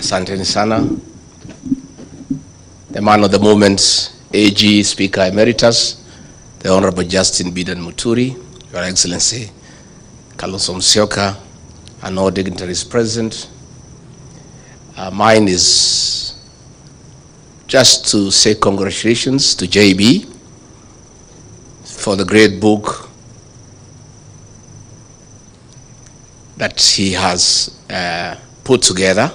Asanteni sana. The man of the moment, AG Speaker Emeritus, the Honorable Justin Bidan Muturi, Your Excellency, Kalonzo Musyoka, and all dignitaries present. Mine is just to say congratulations to JB for the great book that he has put together,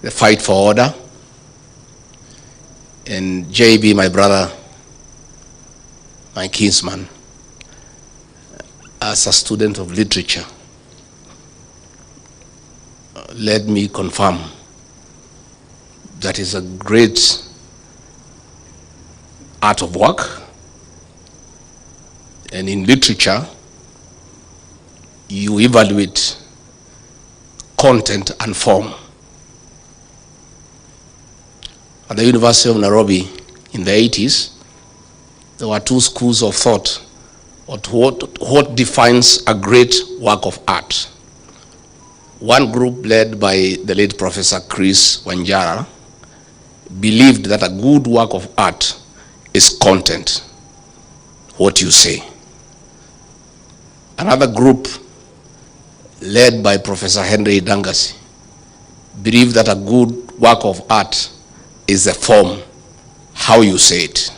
The Fight for Order. And JB, my brother, my kinsman, as a student of literature, let me confirm that is a great art of work. And in literature, you evaluate content and form. At the University of Nairobi in the 80s, there were two schools of thought on what defines a great work of art. One group led by the late Professor Chris Wanjara believed that a good work of art is content, what you say. Another group led by Professor Henry Dangasi believed that a good work of art is the form, how you say it.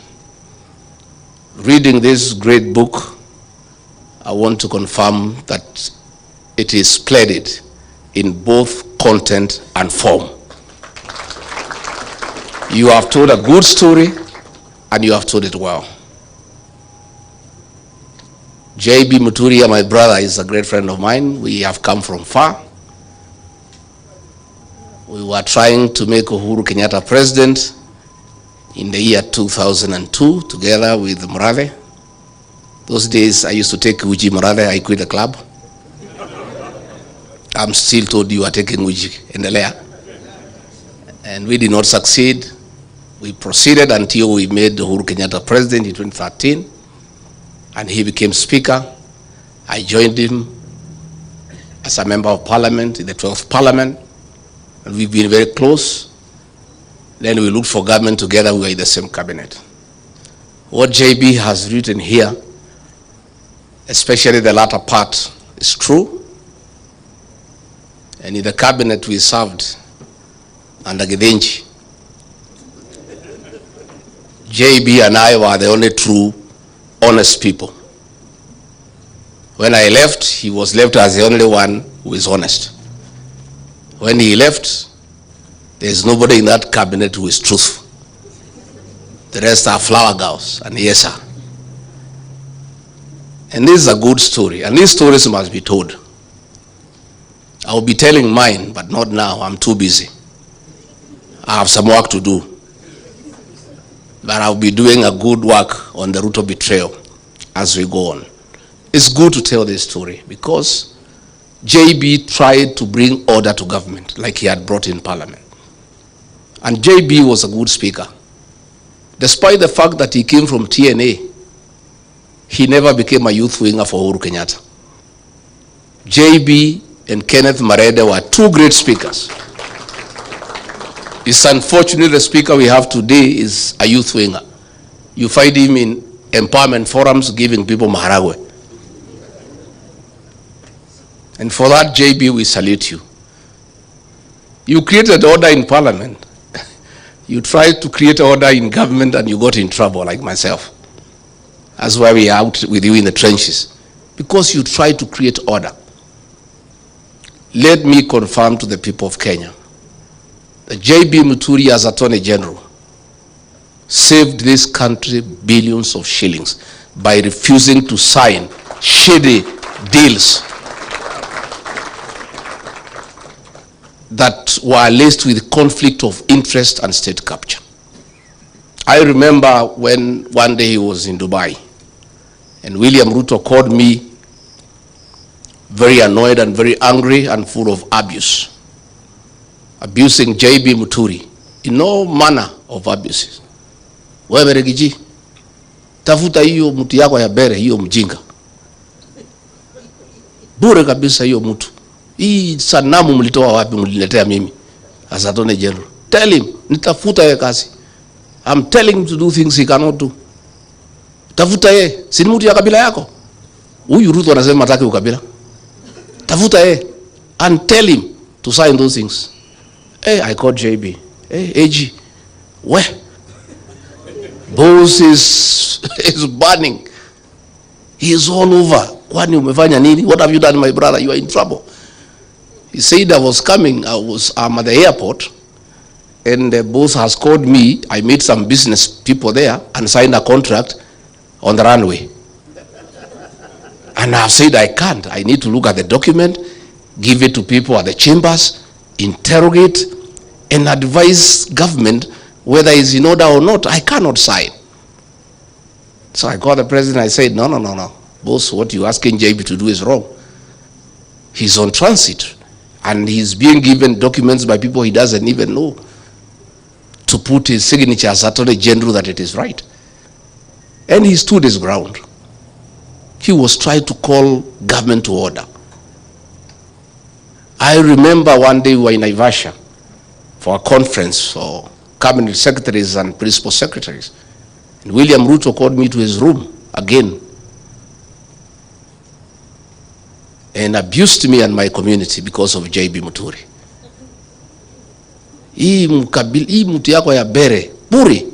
Reading this great book, I want to confirm that it is splendid in both content and form. You have told a good story and you have told it well. JB Muturi, my brother, is a great friend of mine. We have come from far. We were trying to make Uhuru Kenyatta president in the year 2002 together with Murathe. Those days I used to take Uji Murathe, I quit the club. I'm still told you are taking Uji in the layer. And we did not succeed. We proceeded until we made Uhuru Kenyatta president in 2013. And he became speaker. I joined him as a member of parliament in the 12th parliament. And we've been very close. Then we looked for government together, we were in the same cabinet. What JB has written here, especially the latter part, is true. And in the cabinet we served under Githinji. JB and I were the only true, honest people. When I left, he was left as the only one who is honest. When he left, there is nobody in that cabinet who is truthful. The rest are flower girls and yes sir. And this is a good story, and these stories must be told. I will be telling mine, but not now, I'm too busy. I have some work to do. But I'll be doing a good work on the Ruto betrayal as we go on. It's good to tell this story because JB tried to bring order to government like he had brought in parliament. And JB was a good speaker. Despite the fact that he came from TNA, he never became a youth winger for Uhuru Kenyatta. JB and Kenneth Marede were two great speakers. It's unfortunate the speaker we have today is a youth winger. You find him in empowerment forums giving people maharagwe. And for that, JB, we salute you. You created order in parliament. You tried to create order in government and you got in trouble, like myself. That's why we are out with you in the trenches. Because you tried to create order. Let me confirm to the people of Kenya that JB Muturi as Attorney General saved this country billions of shillings by refusing to sign shady deals that were laced with conflict of interest and state capture. I remember when one day he was in Dubai and William Ruto called me very annoyed and very angry and full of abuse, abusing JB Muturi in all manner of abuses. Wewe Regiji, tafuta hiyo mtu yako ya bere, hiyo mjinga. Bure kabisa hiyo mtu. hii sanamu mlitoa wapi mliletea mimi as Attorney General? Tell him, nitafuta yeye kazi. I'm telling him to do things he cannot do. Tafuta yeye, si mtu ya kabila yako. Huyu Ruto anasema hataki ukabila. Tafuta yeye and tell him to sign those things. Hey, I called JB. Hey, AG, where? Boss is burning. He is all over. Kwani umefanya nini? What have you done, my brother? You are in trouble. He said I was coming. I'm at the airport, and the boss has called me. I met some business people there and signed a contract on the runway. And I've said I can't. I need to look at the document, give it to people at the chambers, interrogate, and advise government whether it's in order or not. I cannot sign. So I called the president. I said, no. Boss, what you're asking JB to do is wrong. He's on transit, and he's being given documents by people he doesn't even know to put his signature as Attorney General that it is right. And he stood his ground. He was trying to call government to order. I remember one day we were in Naivasha for a conference for cabinet secretaries and principal secretaries. And William Ruto called me to his room again and abused me and my community because of JB Muturi. Hii mtu yako ya bere, buri.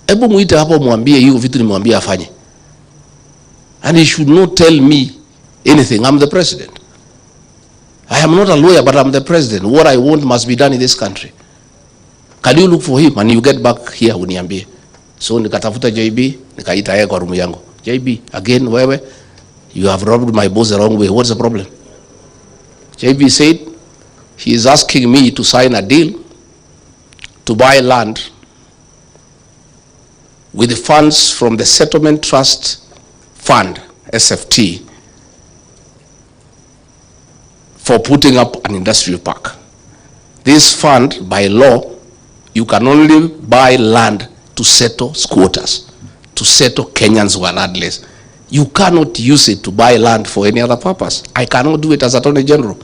Ebu muite hapo mwambie hiyo vitu nimwambie afanye. And he should not tell me anything. I'm the president. I am not a lawyer, but I'm the president. What I want must be done in this country. Can you look for him and you get back here uniambie? So nikatafuta JB, nikaita yeye kwa room yangu. JB, again wewe, you have robbed my boss the wrong way. What's the problem? JB said he is asking me to sign a deal to buy land with the funds from the Settlement Trust Fund, SFT, for putting up an industrial park. This fund, by law, you can only buy land to settle squatters, to settle Kenyans who are landless. You cannot use it to buy land for any other purpose. I cannot do it as Attorney General.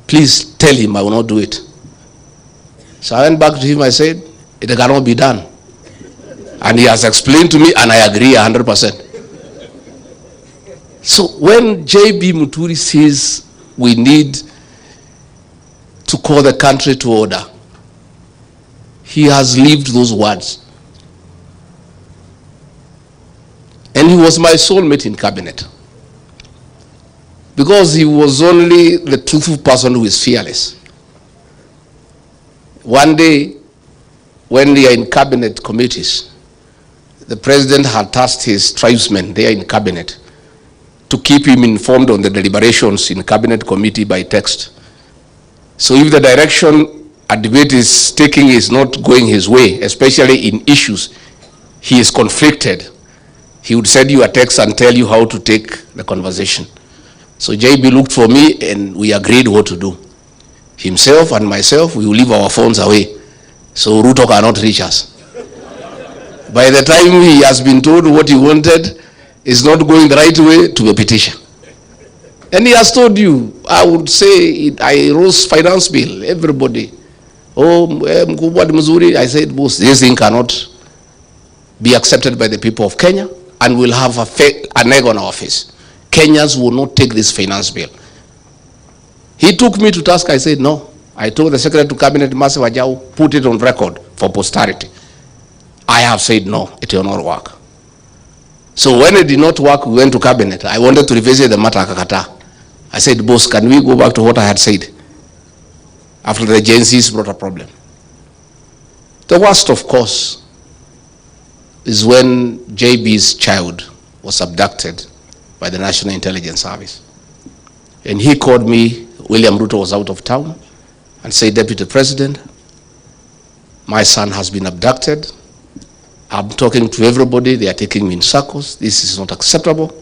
Please tell him I will not do it. So I went back to him, I said, it cannot be done. And he has explained to me, and I agree 100%. So when JB Muturi says we need to call the country to order, he has lived those words. And he was my soulmate in cabinet, because he was only the truthful person who is fearless. One day, when they are in cabinet committees, the president had tasked his tribesmen there in cabinet to keep him informed on the deliberations in cabinet committee by text. So if the direction a debate is taking is not going his way, especially in issues he is conflicted, he would send you a text and tell you how to take the conversation. So JB looked for me and we agreed what to do. Himself and myself, we will leave our phones away so Ruto cannot reach us. By the time he has been told what he wanted is not going the right way, to a petition. And he has told you, I would say, I rose finance bill, everybody. Oh, Muturi, I said, boss, this thing cannot be accepted by the people of Kenya, and we'll have an egg on our face. Kenyans will not take this finance bill. He took me to task. I said, no. I told the Secretary to Cabinet, Mase Wajau, put it on record for posterity. I have said, no, it will not work. So when it did not work, we went to Cabinet. I wanted to revisit the matter, Kakata. I said, boss, can we go back to what I had said? After the agencies brought a problem. The worst, of course, is when JB's child was abducted by the National Intelligence Service. And he called me, William Ruto was out of town, and said, Deputy President, my son has been abducted. I'm talking to everybody, they are taking me in circles. This is not acceptable.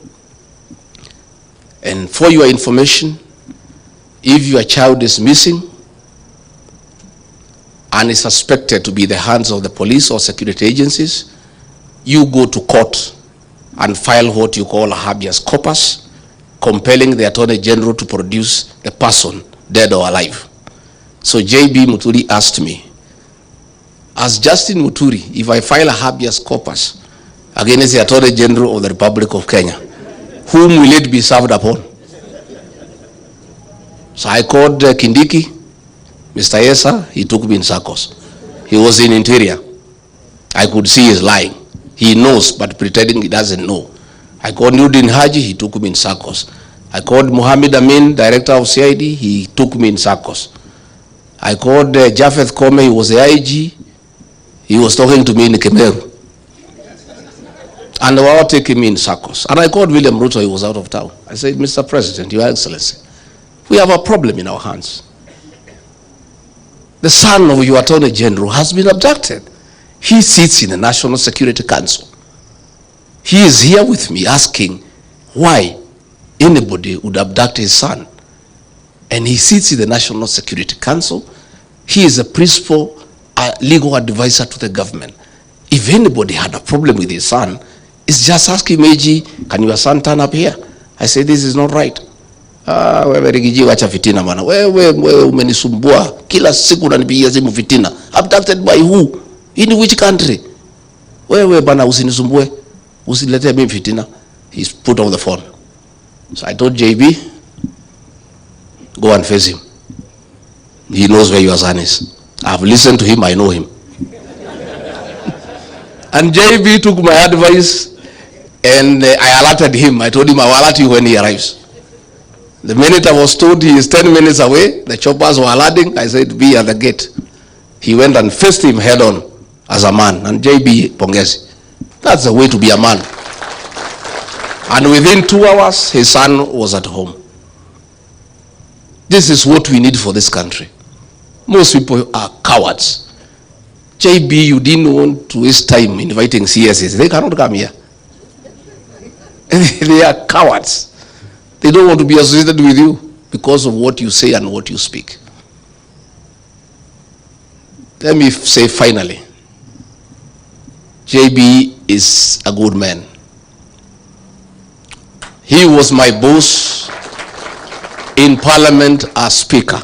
And for your information, if your child is missing and is suspected to be the hands of the police or security agencies, you go to court and file what you call a habeas corpus compelling the Attorney General to produce the person, dead or alive. So JB Muturi asked me, as Justin Muturi, if I file a habeas corpus against the Attorney General of the Republic of Kenya, whom will it be served upon? So I called Kindiki, Mr. Yesa, he took me in circles. He was in Interior. I could see he's lying. He knows, but pretending he doesn't know. I called Nudin Haji, he took me in circles. I called Mohammed Amin, director of CID, he took me in circles. I called Japheth Kome, he was the IG, he was talking to me in Kemeru. And they were all taking me in circles. And I called William Ruto, he was out of town. I said, Mr. President, Your Excellency, we have a problem in our hands. The son of your Attorney General has been abducted. He sits in the National Security Council. He is here with me asking why anybody would abduct his son. And he sits in the National Security Council. He is a principal legal advisor to the government. If anybody had a problem with his son, it's just asking Meji, can your son turn up here? I say, this is not right. Wewe Rigiji wacha fitina bwana. Wewe umenisumbua. Kila siku unanipigia simu fitina. Abducted by who? In which country? Wewe bwana usinisumbue. Usilete mimi fitina. He's put on the phone. So I told JB, go and face him. He knows where your son is. I've listened to him, I know him. And JB took my advice and I alerted him. I told him I will alert you when he arrives. The minute I was told he is 10 minutes away, the choppers were alerting, I said, be at the gate. He went and faced him head on as a man. And JB Pongezi. That's the way to be a man. And within 2 hours, his son was at home. This is what we need for this country. Most people are cowards. JB, you didn't want to waste time inviting CSs. They cannot come here. They are cowards. They don't want to be associated with you because of what you say and what you speak. Let me say finally, JB is a good man. He was my boss in Parliament as Speaker.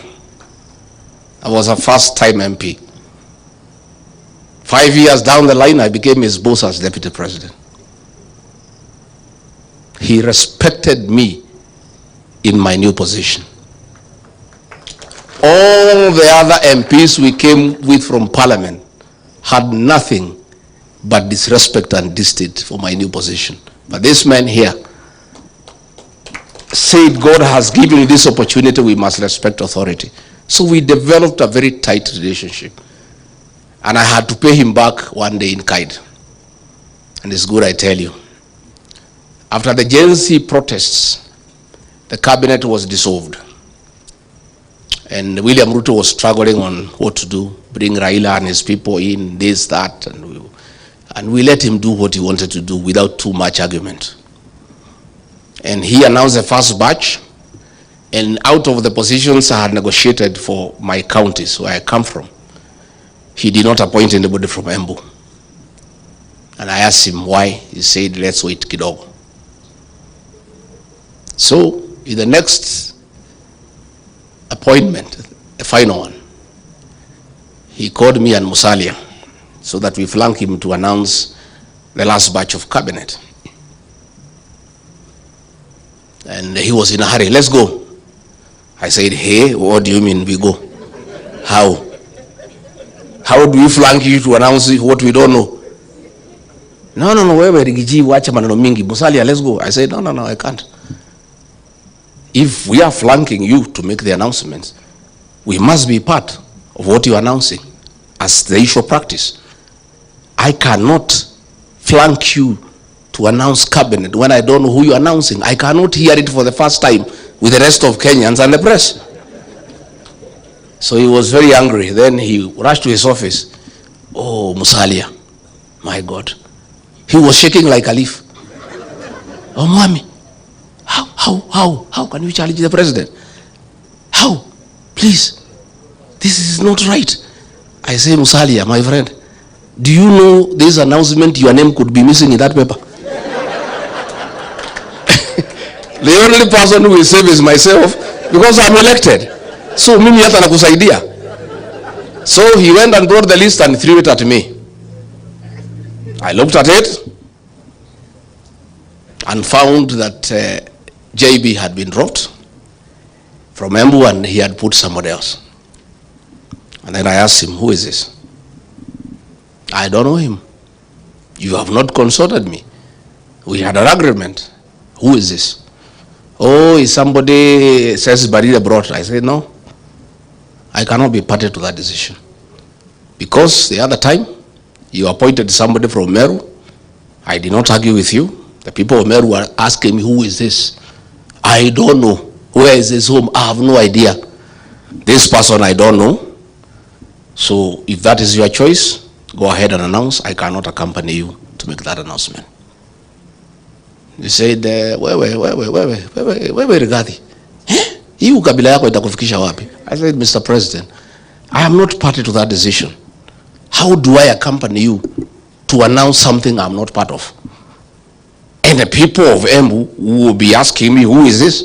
I was a first-time MP. 5 years down the line, I became his boss as Deputy President. He respected me in my new position. All the other MPs we came with from Parliament had nothing but disrespect and distaste for my new position. But this man here said, God has given you this opportunity, we must respect authority. So we developed a very tight relationship. And I had to pay him back one day in kind. And it's good I tell you. After the Gen Z protests, the cabinet was dissolved. And William Ruto was struggling on what to do, bring Raila and his people in, this, that, and we let him do what he wanted to do without too much argument. And he announced the first batch, and out of the positions I had negotiated for my counties where I come from, he did not appoint anybody from Embu. And I asked him why. He said, let's wait kidogo. So, in the next appointment, the final one, he called me and Musalia so that we flank him to announce the last batch of cabinet. And he was in a hurry. Let's go. I said, hey, what do you mean we go? How? How do we flank you to announce what we don't know? No, wewe Rigiji wacha maneno mingi. Musalia, let's go. I said, no, I can't. If we are flanking you to make the announcements, we must be part of what you are announcing as the usual practice. I cannot flank you to announce cabinet when I don't know who you are announcing. I cannot hear it for the first time with the rest of Kenyans and the press. So he was very angry. Then he rushed to his office. Oh, Musalia, my God. He was shaking like a leaf. Oh, mommy. How can you challenge the president? How? Please. This is not right. I say, Musalia, my friend, do you know this announcement, your name could be missing in that paper? The only person who will save is myself because I'm elected. So mimi hata nakusaidia. So he went and brought the list and threw it at me. I looked at it and found that JB had been dropped from Embu and he had put somebody else. And then I asked him, who is this? I don't know him. You have not consulted me. We had an agreement. Who is this? Oh, is somebody says Barilla brought. I said, no. I cannot be party to that decision. Because the other time, you appointed somebody from Meru. I did not argue with you. The people of Meru were asking me, who is this? I don't know. Where is this home? I have no idea. This person I don't know. So if that is your choice, go ahead and announce. I cannot accompany you to make that announcement. You said, wewe Rigathi. Hii ukabila yako itakufikisha wapi? I said, Mr. President, I am not party to that decision. How do I accompany you to announce something I'm not part of? And the people of Embu will be asking me, who is this?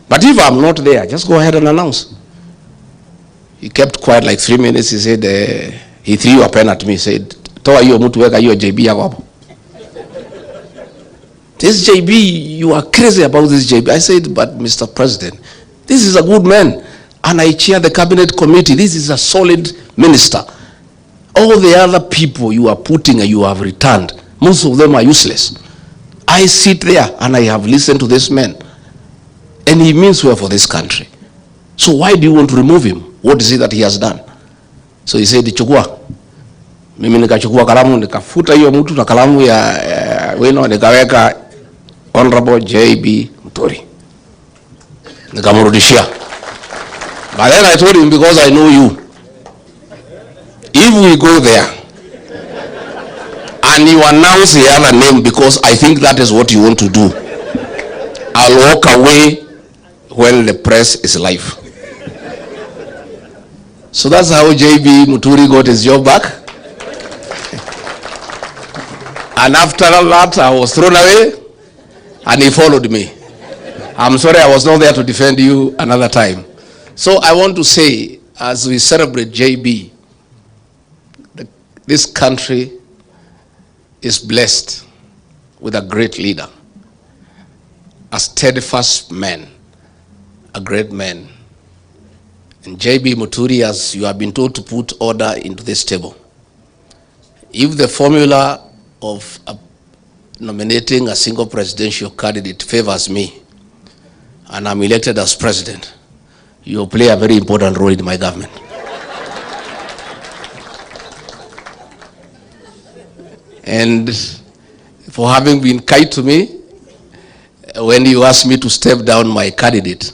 But if I'm not there, just go ahead and announce. He kept quiet like 3 minutes. He said, he threw a pen at me. He said, toa hiyo mtu weka hiyo JB yako hapo. This JB, you are crazy about this JB. I said, but Mr. President, this is a good man. And I chair the cabinet committee. This is a solid minister. All the other people you are putting and you have returned, most of them are useless. I sit there and I have listened to this man. And he means well for this country. So why do you want to remove him? What is it that he has done? So he said, chukua. Mimi nikachukua kalamu, nikafuta hiyo mtu na kalamu ya wino, nikaweka Honorable JB Muturi. Nikamrudishia. But then I told him, because I know you, if we go there and you announce the other name because I think that is what you want to do, I'll walk away when the press is live. So that's how JB Muturi got his job back. And after that, I was thrown away and he followed me. I'm sorry I was not there to defend you another time. So I want to say, as we celebrate JB, this country is blessed with a great leader, a steadfast man, a great man. And JB Muturi, as you have been told to put order into this table. If the formula of nominating a single presidential candidate favors me, and I'm elected as president, you will play a very important role in my government. And for having been kind to me, when you asked me to step down my candidate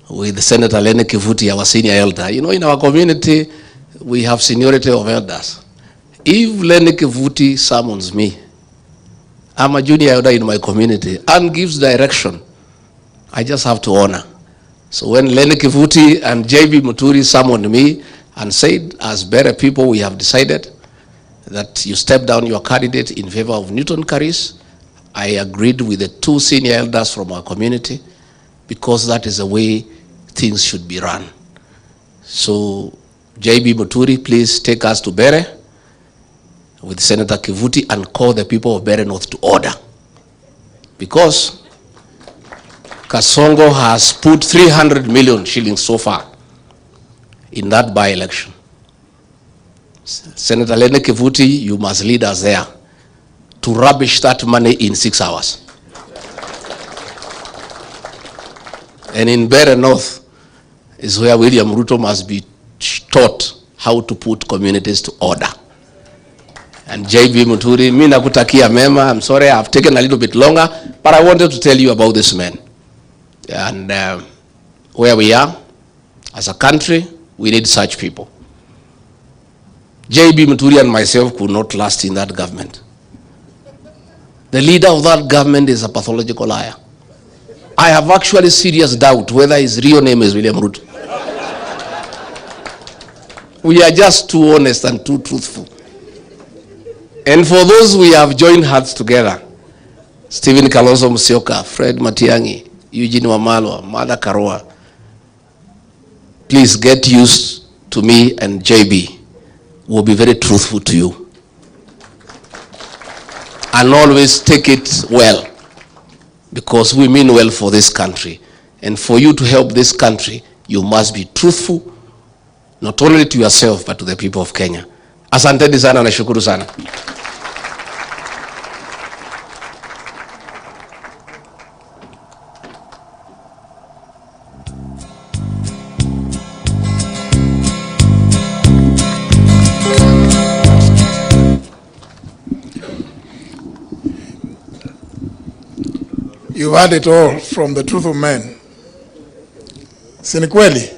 with Senator Lene Kivuti, our senior elder, you know, in our community, we have seniority of elders. If Lene Kivuti summons me, I'm a junior elder in my community, and gives direction, I just have to honor. So when Lene Kivuti and JB Muturi summoned me and said, as better people, we have decided that you step down your candidate in favor of Newton Karis, I agreed with the two senior elders from our community, because that is the way things should be run. So JB Muturi, please take us to Bere with Senator Kivuti and call the people of Bere North to order. Because Kasongo has put 300 million shillings so far in that by-election. Senator Lene Kivuti, you must lead us there to rubbish that money in 6 hours. And in Bere North is where William Ruto must be taught how to put communities to order. And JB Muturi, mi nakutakia mema. I'm sorry I've taken a little bit longer, but I wanted to tell you about this man. And where we are, as a country, we need such people. JB Muturi and myself could not last in that government. The leader of that government is a pathological liar. I have actually serious doubt whether his real name is William Ruto. We are just too honest and too truthful. And for those we have joined hearts together, Stephen Kalonzo Musyoka, Fred Matiang'i, Eugene Wamalwa, Mother Karua, please get used to me, and JB will be very truthful to you. And always take it well, because we mean well for this country. And for you to help this country, you must be truthful, not only to yourself, but to the people of Kenya. Asanteni sana na shukuru sana. You've heard it all from the truth of men. Si ni kweli?